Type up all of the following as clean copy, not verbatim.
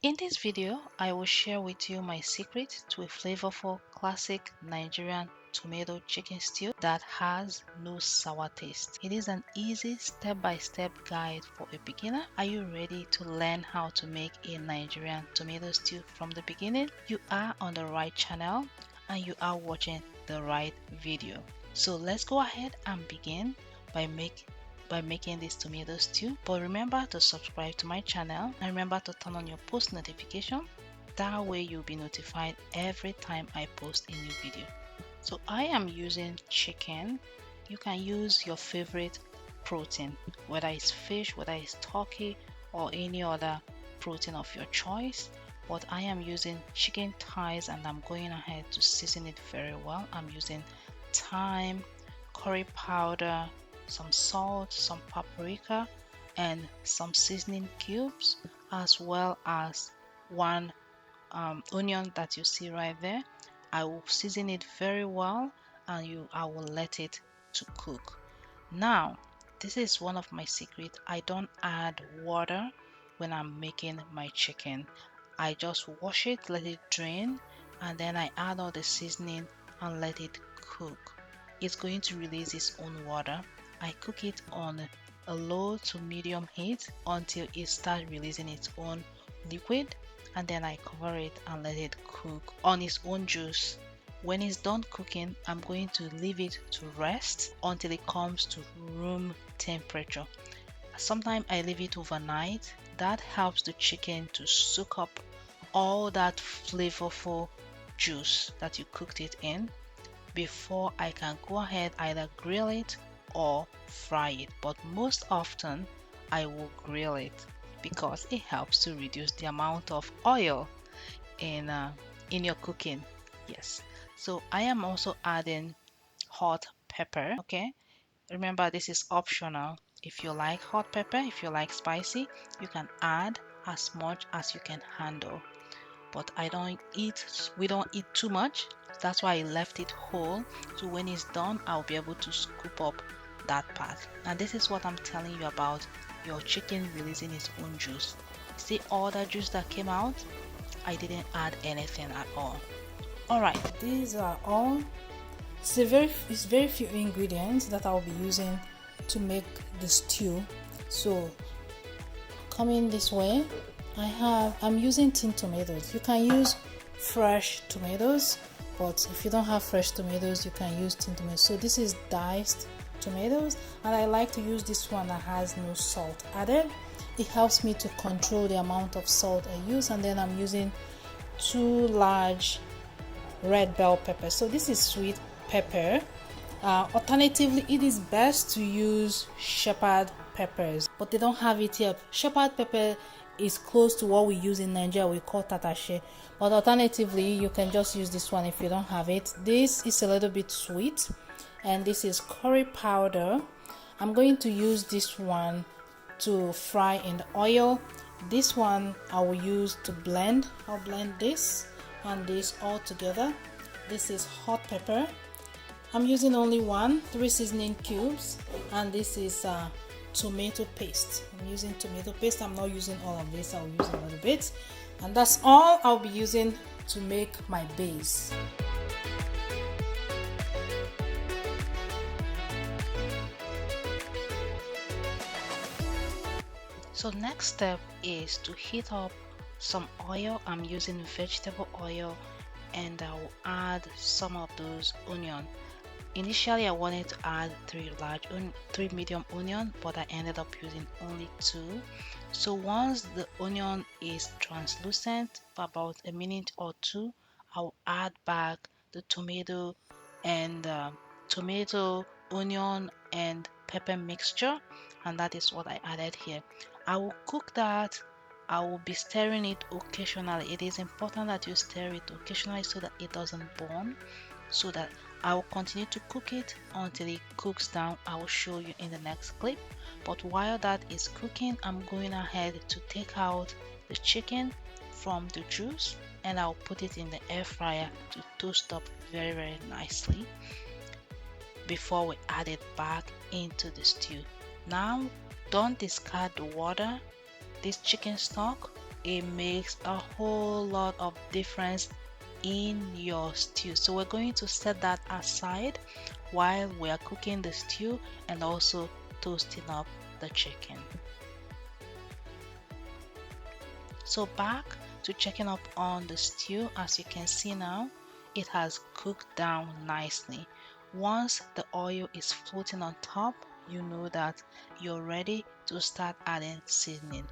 In this video, I will share with you my secret to a flavorful classic Nigerian tomato chicken stew that has no sour taste. It is an easy step-by-step guide for a beginner. Are you ready to learn how to make a Nigerian tomato stew from the beginning? You are on the right channel and you are watching the right video. So let's go ahead and begin by making this tomato stew. But remember to subscribe to my channel and remember to turn on your post notification. That way you'll be notified every time I post a new video. So I am using chicken. You can use your favorite protein, whether it's fish, whether it's turkey, or any other protein of your choice. But I am using chicken thighs and I'm going ahead to season it very well. I'm using thyme, curry powder, some salt, some paprika, and some seasoning cubes, as well as one onion that you see right there. I will season it very well and I will let it to cook. Now, this is one of my secrets. I don't add water when I'm making my chicken. I just wash it, let it drain, and then I add all the seasoning and let it cook. It's going to release its own water. I cook it on a low to medium heat until it starts releasing its own liquid, and then I cover it and let it cook on its own juice. When it's done cooking, I'm going to leave it to rest until it comes to room temperature. Sometimes I leave it overnight. That helps the chicken to soak up all that flavorful juice that you cooked it in before I can go ahead either grill it or fry it. But most often I will grill it because it helps to reduce the amount of oil in your cooking. Yes. So I am also adding hot pepper. Okay. Remember, this is optional. If you like hot pepper, if you like spicy, you can add as much as you can handle. But we don't eat too much. That's why I left it whole. So when it's done, I'll be able to scoop up that part. And this is what I'm telling you about your chicken releasing its own juice. See all that juice that came out? I didn't add anything at all. Alright, these are all. It's very few ingredients that I'll be using to make the stew. So coming this way, I'm using tin tomatoes. You can use fresh tomatoes, but if you don't have fresh tomatoes, you can use tin tomatoes. So this is diced tomatoes, and I like to use this one that has no salt added. It helps me to control the amount of salt I use. And then I'm using 2 large red bell peppers. So this is sweet pepper. Alternatively, it is best to use shepherd peppers, but they don't have it here. Shepherd pepper is close to what we use in Nigeria. We call tatashe, but alternatively you can just use this one if you don't have it. This is a little bit sweet, and this is curry powder. I'm going to use this one to fry in the oil. This one I will use to blend. I'll blend this and this all together. This is hot pepper. I'm using only 3 seasoning cubes, and this is tomato paste. I'm using tomato paste. I'm not using all of this. I'll use a little bit, and that's all I'll be using to make my base. So next step is to heat up some oil. I'm using vegetable oil, and I will add some of those onion. Initially I wanted to add 3 medium onion, but I ended up using only 2. So once the onion is translucent for about a minute or 2, I'll add back the tomato and onion and pepper mixture, and that is what I added here. I will cook that. I will be stirring it occasionally. It is important that you stir it occasionally so that it doesn't burn. So that I will continue to cook it until it cooks down. I will show you in the next clip. But while that is cooking, I'm going ahead to take out the chicken from the juice, and I'll put it in the air fryer to toast up very nicely before we add it back into the stew. Now, don't discard the water. This chicken stock it makes a whole lot of difference in your stew. So we're going to set that aside while we are cooking the stew and also toasting up the chicken. So back to checking up on the stew. As you can see now, it has cooked down nicely. Once the oil is floating on top, you know that you're ready to start adding seasoning.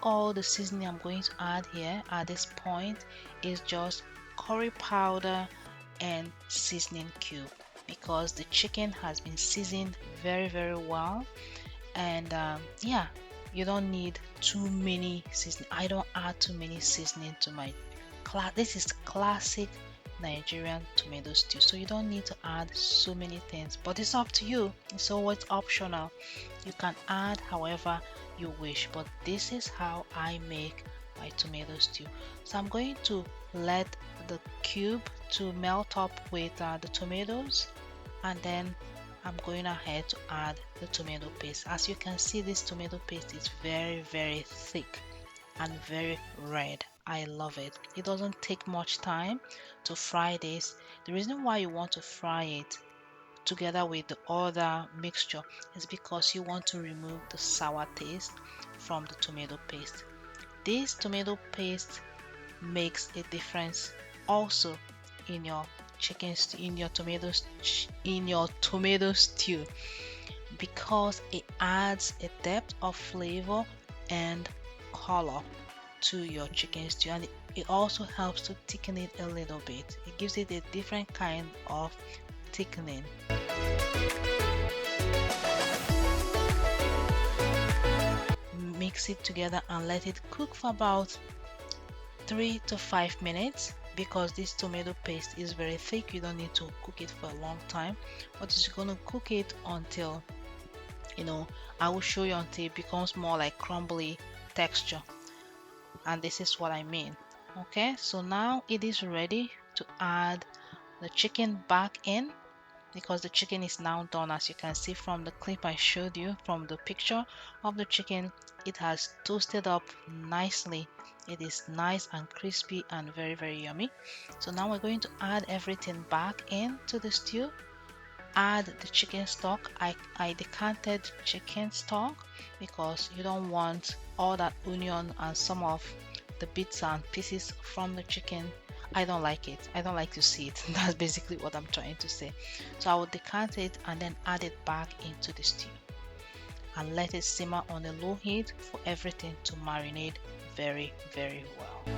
All the seasoning I'm going to add here at this point is just curry powder and seasoning cube, because the chicken has been seasoned very well. And yeah, you don't need too many seasoning. I don't add too many seasoning to my this is classic Nigerian tomato stew, so you don't need to add so many things, but it's up to you. It's always optional. You can add however you wish, but this is how I make my tomato stew. So I'm going to let the cube to melt up with the tomatoes, and then I'm going ahead to add the tomato paste. As you can see, this tomato paste is very thick and very red. I love it. It doesn't take much time to fry this. The reason why you want to fry it together with the other mixture is because you want to remove the sour taste from the tomato paste. This tomato paste makes a difference also in your in your tomato stew, because it adds a depth of flavor and color to your chicken stew, and it also helps to thicken it a little bit. It gives it a different kind of thickening. Mix it together and let it cook for about 3 to 5 minutes. Because this tomato paste is very thick, you don't need to cook it for a long time, but you're going to cook it until, I will show you, until it becomes more like crumbly texture, and this is what I mean. Okay, so now it is ready to add the chicken back in, because the chicken is now done. As you can see from the clip I showed you, from the picture of the chicken, it has toasted up nicely. It is nice and crispy and very yummy. So now we're going to add everything back into the stew. Add the chicken stock. I decanted chicken stock because you don't want all that onion and some of the bits and pieces from the chicken. I don't like it. I don't like to see it. That's basically what I'm trying to say. So I will decant it and then add it back into the stew and let it simmer on a low heat for everything to marinate very well.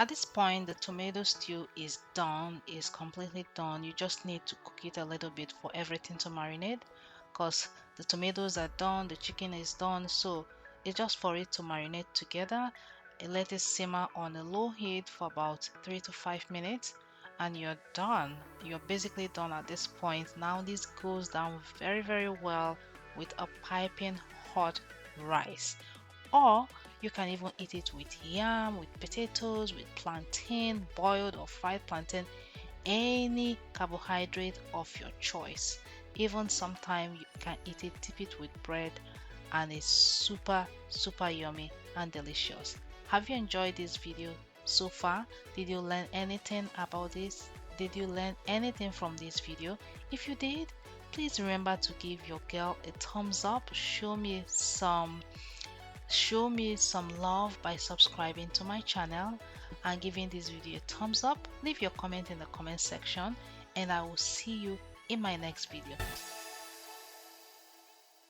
At this point, the tomato stew is done, is completely done. You just need to cook it a little bit for everything to marinate, because the tomatoes are done, the chicken is done, so it's just for it to marinate together. Let it simmer on a low heat for about 3 to 5 minutes, and you're done. You're basically done at this point. Now this goes down very well with a piping hot rice, or you can even eat it with yam, with potatoes, with plantain, boiled or fried plantain, any carbohydrate of your choice. Even sometimes you can eat it, dip it with bread, and it's super yummy and delicious. Have you enjoyed this video so far? Did you learn anything about this? Did you learn anything from this video? If you did, please remember to give your girl a thumbs up. Show me some love by subscribing to my channel and giving this video a thumbs up. Leave your comment in the comment section, and I will see you in my next video.